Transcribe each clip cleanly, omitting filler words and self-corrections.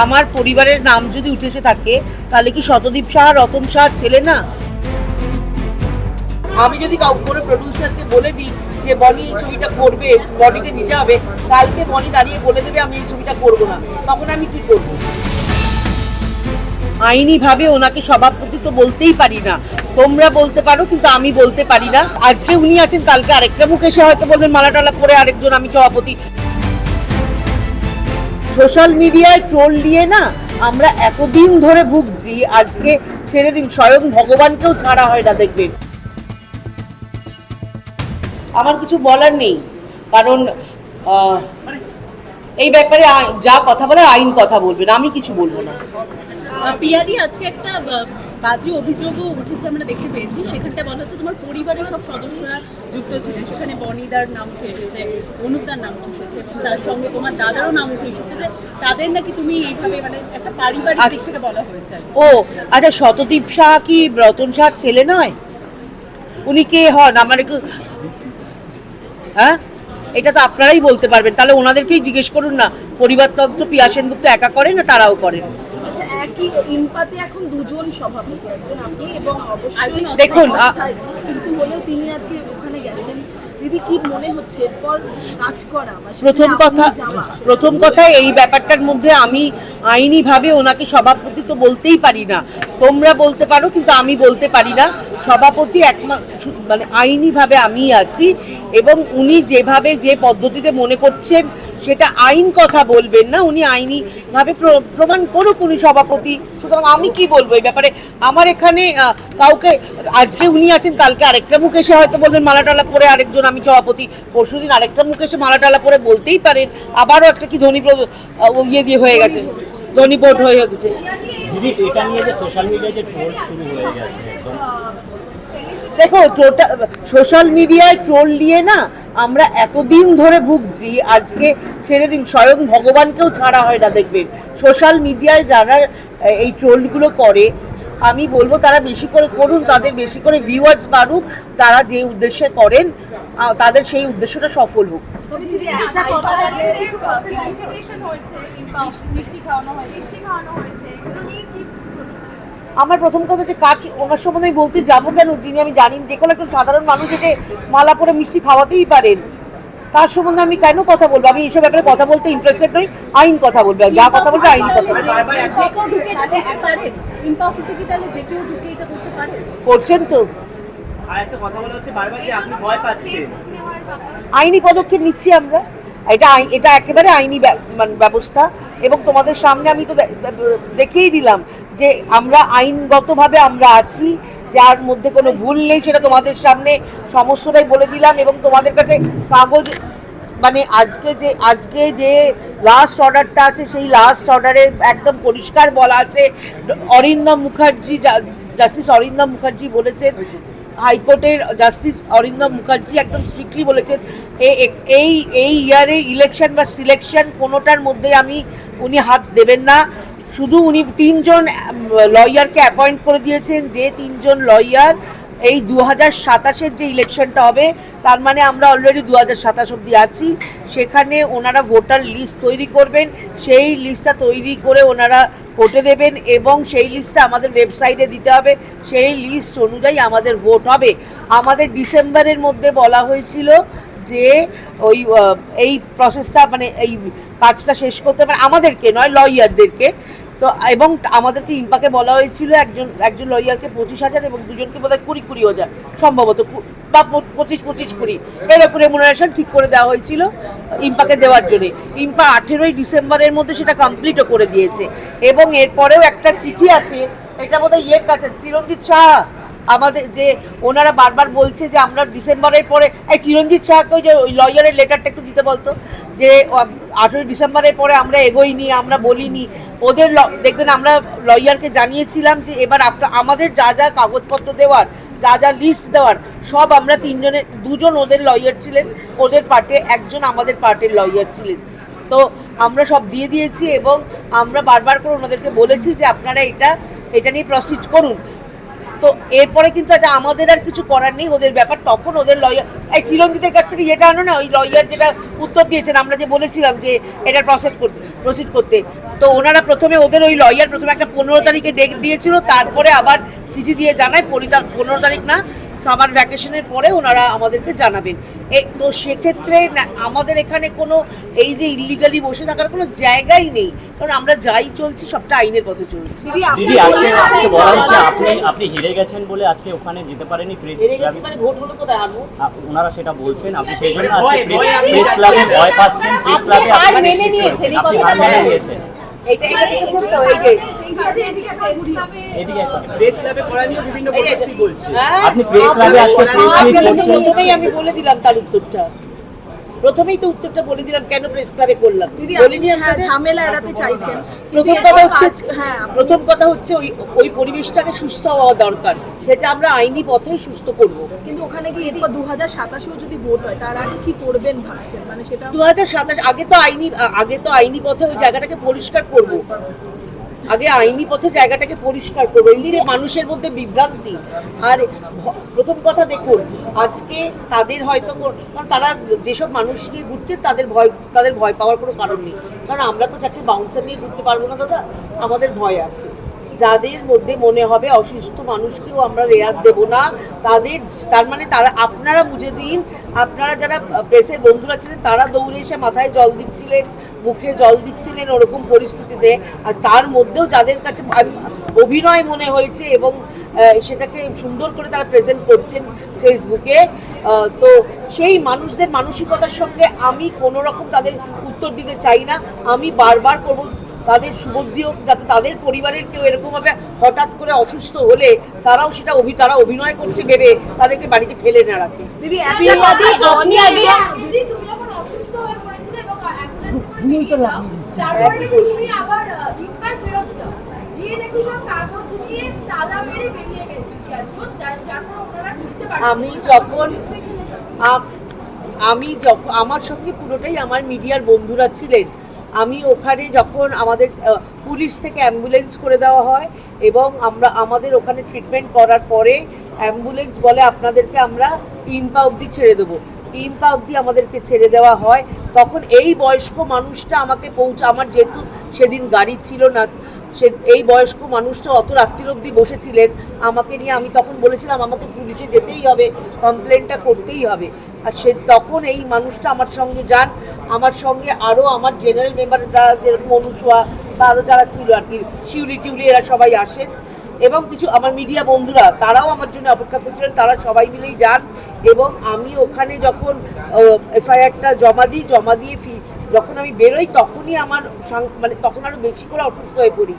আমার পরিবারের নাম যদি উঠে এসে থাকে তাহলে কি শতদীপ সাহা রতন সাহার ছেলে না? আমি যদি কোনো প্রডিউসারকে বলে দিই যে বনি এই ছবিটা করবে, বনিকে নিতে হবে, কালকে বনি দাঁড়িয়ে বলে দেবে আমি এই ছবিটা করবো না, তখন আমি কি করব? আইনিভাবে ওনাকে সভাপতি তো বলতেই পারি না। তোমরা বলতে পারো, কিন্তু আমি বলতে পারি না। আজকে উনি আছেন, কালকে আরেকটা মুখ এসে হয়তো বলবেন মালা টালা পরে আরেকজন আমি সভাপতি। সোশ্যাল মিডিয়ায় ট্রোল নিয়ে না আমরা এতদিন ধরে ভুগছি, আজকে ছেড়ে দিন, স্বয়ং ভগবানকেও ছাড়া হয় না। দেখবেন, আমার কিছু বলার নেই, কারণ এই ব্যাপারে যা কথা বলার আইন কথা বলবেন, আমি কিছু বলবো না। পিয়াদি, আজকে একটা বাজে অভিযোগও উঠেছে, আমরা দেখতে পেয়েছি। সেখানটা বলা হচ্ছে তোমার পরিবারের সব সদস্যরা যুক্ত ছিলেন, সেখানে বনিদার নাম উঠে এসেছে, অনুপদার নাম উঠে এসেছে, তার সঙ্গে তোমার দাদারও নাম উঠে এসেছে, যে তাদের নাকি তুমি এইভাবে মানে একটা পারিবারিক দিক থেকে বলা হয়েছে। ও আচ্ছা, শতদীপ সাহা কি রতন সাহার ছেলে নয়? উনি কে হন আমার একটু, হ্যাঁ এটা তো আপনারাই বলতে পারবেন, তাহলে ওনাদেরকেই জিজ্ঞেস করুন না। পরিবারতন্ত্র পিয়া সেনগুপ্ত একা করেন না, তারাও করেন। আচ্ছা, একই ইম্পাতে এখন দুজন সভাপতি, একজন আপনি এবং অবশ্যই দেখুন, কিন্তু হলেও তিনি আজকে ওখানে গেছেন। দিদি, কি মনে হচ্ছে এরপর কাজ করা? প্রথম কথা এই ব্যাপারটার মধ্যে আমি আইনিভাবে ওনাকে সভাপতি তো বলতেই পারি না। তোমরা বলতে পারো, কিন্তু আমি বলতে পারি না। সভাপতি মানে আইনিভাবে আমি আছি, এবং উনি যেভাবে যে পদ্ধতিতে মনে করছেন সেটা আইন কথা বলবেন না, উনি আইনিভাবে প্রমাণ করুক উনি সভাপতি। সুতরাং আমি কি বলবো এই ব্যাপারে? আমার এখানে কাউকে, আজকে উনি আছেন, কালকে আরেকটা মুখ এসে হয়তো বলবেন মালা টালা পরে আরেকজন আমি সভাপতি, পরশুদিন আরেকটা মুখ এসে মালা টালা পরে বলতেই পারেন। আবারও একটা কি ধনী ইয়ে দিয়ে হয়ে গেছে, ধনী বোর্ড হয়ে গেছে। এটা নিয়ে যে সোশ্যাল মিডিয়ায় যে ট্রোল শুরু হয়ে গেছে, দেখো, সোশ্যাল মিডিয়ায় ট্রোল নিয়ে না আমরা এতদিন ধরে ভুগছি, আজকে ছেড়ে দিন, স্বয়ং ভগবানকেও ছাড়া হয় না। দেখবেন, সোশ্যাল মিডিয়ায় যারা এই ট্রোলগুলো করে, আমি বলবো তারা বেশি করে করুন, তাদের বেশি করে ভিউয়ার্স বাড়ুক, তারা যে উদ্দেশ্যে করেন তাদের সেই উদ্দেশ্যটা সফল হোক। আমার প্রথম কথা যে কাজ ওনার সম্বন্ধে আমি বলতে যাবো কেন, যিনি আমি জানি, যে কোনো একজন সাধারণ মানুষ এসে মালা পরে মিষ্টি খাওয়াতেই পারেন, তার সম্বন্ধে আমি কেন কথা বলবো? আমি এইসব ব্যাপারে কথা বলতে ইন্টারেস্টেড নই। আইন কথা বলবে, যা কথা বলবে আইনি কথা বলবে। করছেন তো, আইনি পদক্ষেপ নিচ্ছি আমরা। এটা একেবারে আইনি ব্যবস্থা, এবং তোমাদের সামনে আমি তো দেখিয়ে দিলাম যে আমরা আইনগতভাবে আমরা আছি, যার মধ্যে কোনো ভুল নেই, সেটা তোমাদের সামনে সমস্তটাই বলে দিলাম। এবং তোমাদের কাছে কাগজ, মানে আজকে যে লাস্ট অর্ডারটা আছে, সেই লাস্ট অর্ডারে একদম পরিষ্কার বলা আছে, অরিন্দম মুখার্জি, জাস্টিস অরিন্দম মুখার্জি বলেছেন, হাইকোর্টের জাস্টিস অরিন্দম মুখার্জি একদম স্ট্রিক্টলি বলেছেন এই ইয়ারে ইলেকশন বা সিলেকশন কোনোটার মধ্যে উনি হাত দেবেন না। শুধু উনি 3 জন লয়ারকে অ্যাপয়েন্ট করে দিয়েছেন, যে 3 জন লয়ার এই 2027-এর যে ইলেকশনটা হবে, তার মানে আমরা অলরেডি 2027 অবধি আছি, সেখানে ওনারা ভোটার লিস্ট তৈরি করবেন, সেই লিস্টটা তৈরি করে ওনারা ভোটে দেবেন, এবং সেই লিস্টটা আমাদের ওয়েবসাইটে দিতে হবে, সেই লিস্ট অনুযায়ী আমাদের ভোট হবে। আমাদের ডিসেম্বরের মধ্যে বলা হয়েছিল যে এই প্রসেসটা, মানে এই কাজটা শেষ করতে পারে, আমাদেরকে নয়, লয়ারদেরকে। তো এবং আমাদেরকে ইম্পাকে বলা হয়েছিল একজন লয়ারকে 25,000 এবং দুজনকে বোধহয় 20,000 সম্ভবত, বা 25-20 এরকম রেমুনারেশন ঠিক করে দেওয়া হয়েছিল ইম্পাকে দেওয়ার জন্য। ইম্পা 18ই ডিসেম্বরের মধ্যে সেটা কমপ্লিটও করে দিয়েছে। এবং এরপরেও একটা চিঠি আছে, এটা বোধহয় ইয়ের কাছে, চিরঞ্জিত শাহ, আমাদের যে ওনারা বারবার বলছে যে আমরা ডিসেম্বরের পরে, এই চিরঞ্জিত শাহকে ওই যে ওই লয়ারের লেটারটা একটু দিতে বলতো, যে 18 ডিসেম্বরের পরে আমরা এগোইনি, আমরা বলিনি ওদের। দেখবেন, আমরা লয়ারকে জানিয়েছিলাম যে এবার আমাদের যা যা কাগজপত্র দেওয়ার, যা যা লিস্ট দেওয়ার, সব আমরা 3 জনের, 2 জন ওদের লয়ার ছিলেন ওদের পার্টে, একজন আমাদের পার্টের লয়ার ছিলেন। তো আমরা সব দিয়ে দিয়েছি, এবং আমরা বারবার করে ওনাদেরকে বলেছি যে আপনারা এটা নিয়ে প্রসিড করুন। তো এরপরে কিন্তু এটা আমাদের আর কিছু করার নেই, ওদের ব্যাপার। তখন ওদের লয়ার, এই চিরঞ্জিতের কাছ থেকে যেটা আনো না, ওই লয়ার যেটা উত্তর দিয়েছেন, আমরা যে বলেছিলাম যে এটা প্রসিড করতে, তো ওনারা প্রথমে ওদের ওই লয়ার প্রথমে একটা 15 তারিখে ডেট দিয়েছিল, তারপরে আবার চিঠি দিয়ে জানায় 15 তারিখ না, সামার ভ্যাকেশনের পরে ওনারা আমাদেরকে জানাবেন। তো সেক্ষেত্রে আমাদের এখানে কোনো এই যে ইলিগালি বসে থাকার কোনো জায়গাই নেই, কারণ আমরা যাই চলছি সবটা আইনের পথে চলছি। দিদি দিদি আজকে বলা হচ্ছে আপনি হেরে গেছেন বলে আজকে ওখানে যেতে পারেনি প্রেস হেরে গেছি মানে ভোট হলো কোথায় হারবো? ওনারা সেটা বলছেন, আপনি সেই জন্য প্রেস ক্লাবে ভয় পাচ্ছেন, প্রেস ক্লাবে হার মেনে নিয়েছেন, এই আপনি কথাটা হার বলা মেনে হয়েছে। নিয়েছেন। এটা দেখেছেন তো, এই যে এদিকে একটা প্রেস ক্লাবে করা নিয়ে বিভিন্ন কটূক্তি বলছে। হ্যাঁ? আপনি প্রেস ক্লাবে আজকে প্রেস মিট আপনাদেরকে করছেন। প্রথমেই আমি বলে দিলাম তার উত্তরটা, প্রথমেই তো উত্তরটা বলে দিলাম কেন প্রেস ক্লাবে করলাম। দিদি বলিনি হ্যাঁ আপনাদের? ঝামেলা এড়াতে চাইছেন, প্রথম কিন্তু কথা এরপর হচ্ছে হ্যাঁ ওই পরিবেশটাকে সুস্থ হওয়া দরকার, সেটা আমরা আইনি পথেই সুস্থ করব। কিন্তু ওখানে কি এরপর 2027 যদি ভোট হয় তার আগে কি করবেন ভাবছেন, মানে সেটা 2027 আগে তো আইনি পথে ওই জায়গাটাকে পরিষ্কার করব, আগে আইনি পথে জায়গাটাকে পরিষ্কার করবো। এই যে মানুষের মধ্যে বিভ্রান্তি, আর প্রথম কথা দেখুন, আজকে তাদের হয়তো কারণ তারা যেসব মানুষ নিয়ে ঘুরছে তাদের ভয় পাওয়ার কোনো কারণ নেই, কারণ আমরা তো চারটে বাউন্সার নিয়ে ঘুরতে পারবো না দাদা, আমাদের ভয় আছে। যাদের মধ্যে মনে হবে অসুস্থ মানুষকেও আমরা রেয়াত দেব না, তার মানে তারা, আপনারা বুঝে দিন, আপনারা যারা প্রেসের বন্ধুরা ছিলেন তারা দৌড়ে এসে মাথায় জল দিচ্ছিলেন, মুখে জল দিচ্ছিলেন ওরকম পরিস্থিতিতে, আর তার মধ্যেও যাদের কাছে অভিনয় মনে হয়েছে এবং সেটাকে সুন্দর করে তারা প্রেজেন্ট করছেন ফেসবুকে, তো সেই মানুষদের মানসিকতার সঙ্গে আমি কোনো রকম তাদের উত্তর দিতে চাই না। আমি বারবার করবো তাদের সুবুদ্ধি হোক, যাতে তাদের পরিবারের কেউ এরকমভাবে হঠাৎ করে অসুস্থ হলে তারাও সেটা তারা অভিনয় করছে ভেবে তাদেরকে বাড়িতে ফেলে না রাখে। দিদি একটা কথা আপনি আগে দিদি তুমি যখন অসুস্থ হয়ে পড়েছিলে এবং তারপরে তুমি আবার ইম্পার ফেরত যাও, গিয়ে নাকি সব কাগজ দিয়ে তালা মেরে বেরিয়ে গেছো, যার পর ওনারা ঢুকতে পারছে আমি যখন আমার সঙ্গে পুরোটাই আমার মিডিয়ার বন্ধুরা ছিলেন, আমি ওখানে যখন আমাদের পুলিশ থেকে অ্যাম্বুলেন্স করে দেওয়া হয় এবং আমাদের ওখানে ট্রিটমেন্ট করার পরে অ্যাম্বুলেন্স বলে আপনাদেরকে আমরা ইম্পা অবধি ছেড়ে দেবো, ইম্পা অবধি আমাদেরকে ছেড়ে দেওয়া হয়, তখন এই বয়স্ক মানুষটা আমাকে আমার যেহেতু সেদিন গাড়ি ছিল না, এই বয়স্ক মানুষটা অত রাত্রির অবধি বসেছিলেন আমাকে নিয়ে, আমি তখন বলেছিলাম আমাকে পুলিশে যেতেই হবে, কমপ্লেনটা করতেই হবে, আর তখন এই মানুষটা আমার সঙ্গে যান, আমার সঙ্গে আরও আমার জেনারেল মেম্বার যারা যেরকম অনুসোয়া বা আরও যারা ছিল আর কি, শিউলি এরা সবাই আসেন, এবং কিছু আমার মিডিয়া বন্ধুরা তারাও আমার জন্য অপেক্ষা করছিলেন, তারা সবাই মিলেই যান। এবং আমি ওখানে যখন এফআইআরটা জমা দিয়ে যখন আমি বেরোই তখনই আমার মানে তখন আরও বেশি করে অসুস্থ হয়ে পড়ি,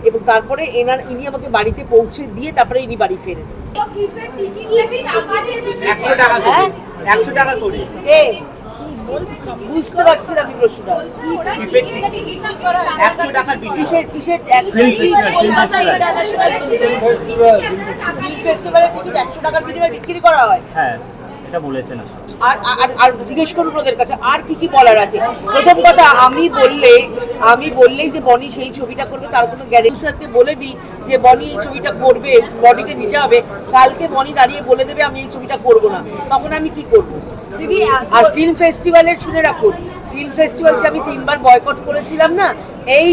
এবং তারপরে ইনি আমাকে বাড়িতে পৌঁছে দিয়ে তারপরে ইনি বাড়ি ফেরেন। 100 টাকা করে 100 টাকা করে বুঝতে পারছি না আমি প্রশ্নটা, 100 টাকার বিক্রি। কিসের ফিল্ম ফেস্টিভ্যালের টিকিট 100 টাকার বিনিময়ে বিক্রি করা হয়? হ্যাঁ, এটা বলেছেন। আর জিজ্ঞেস করুন ওদের কাছে আর কি বলার আছে। প্রথম কথা, আমি বললেই যে বনি সেই ছবিটা করবে তার কোনো গ্যারেন্টি, স্যারকে বলে দিই যে বনি এই ছবিটা করবে, বনিকে নিতে হবে, কালকে বনি দাঁড়িয়ে বলে দেবে আমি এই ছবিটা করব না, তখন আমি কি করব? দিদি আর ফিল্ম ফেস্টিভ্যালের শুনে রাখুন, ফিল্ম ফেস্টিভ্যাল যে আমি 3বার বয়কট করেছিলাম না, এই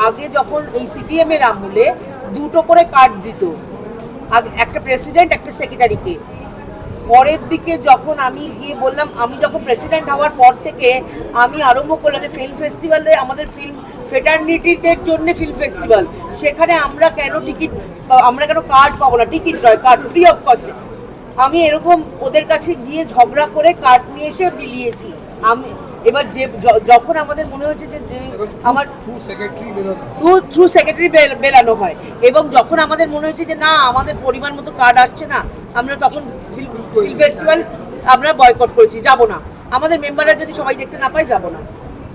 আগে যখন এই সিপিএম এর আমলে 2টো করে কার্ড দিত, একটা প্রেসিডেন্ট একটা সেক্রেটারিকে, পরের দিকে যখন আমি গিয়ে বললাম, আমি যখন প্রেসিডেন্ট হওয়ার পর থেকে আমি আরম্ভ করলাম ফিল্ম ফেস্টিভ্যালে আমাদের ফিল্ম ফেটার্নিটিদের জন্য ফিল্ম ফেস্টিভ্যাল, সেখানে আমরা কেন কার্ড পাবো না, টিকিট নয় কার্ড, ফ্রি অফ কস্টে। আমি এরকম ওদের কাছে গিয়ে ঝগড়া করে কার্ড নিয়ে এসে বিলিয়েছি। এবার যখন আমাদের মনে হচ্ছে যে আমার থ্রু সেক্রেটারি বেলানো হয়, এবং যখন আমাদের মনে হচ্ছে যে না আমাদের পরিমাণ মতো কার্ড আসছে না, আমরা তখন ফিল্ম ফেস্টিভ্যাল আমরা বয়কট করেছি, যাব না, আমাদের মেম্বাররা যদি সবাই দেখতে না পায় যাব না।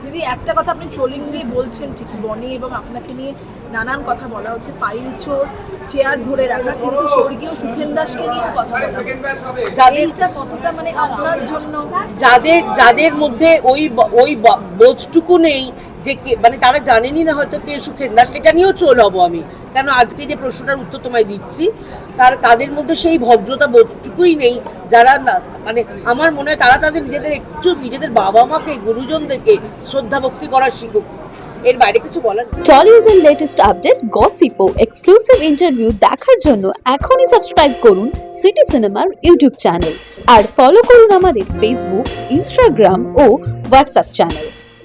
দিদি একটা কথা আপনি ট্রোলিং নিয়ে বলছেন ঠিকই, বনি এবং আপনাকে নিয়ে নানান কথা বলা হচ্ছে, ফাইল চোর, চেয়ার ধরে রাখা, কিন্তু স্বর্গীয় সুখেন দাসকে নিয়েও কথা বলা হচ্ছে, এইটা কতটা মানে আপনার জন্য? যাদের মধ্যে ওই বোধটুকু নেই যে মানে তারা জানেনই না হয়তো কে সুখেন দাস, এটা নিয়েও ট্রোল হব আমি, কেন আজকে যে প্রশ্নটার উত্তর তোমায় দিচ্ছি, তাদের মধ্যে সেই ভদ্রতা বোধটুকুই নেই যারা না, মানে আমার মনে হয় তারা তাদের নিজেদের বাবা মাকে, গুরুজনদেরকে শ্রদ্ধা ভক্তি করা শিখুক, এর বাইরে কিছু বলার নেই। টলিউডের লেটেস্ট আপডেট, গসিপ ও এক্সক্লুসিভ ইন্টারভিউ দেখার জন্য এখনই সাবস্ক্রাইব করুন সিটি সিনেমার ইউটিউব চ্যানেল আর ফলো করুন আমাদের ফেসবুক, ইনস্টাগ্রাম ও হোয়াটসঅ্যাপ চ্যানেল।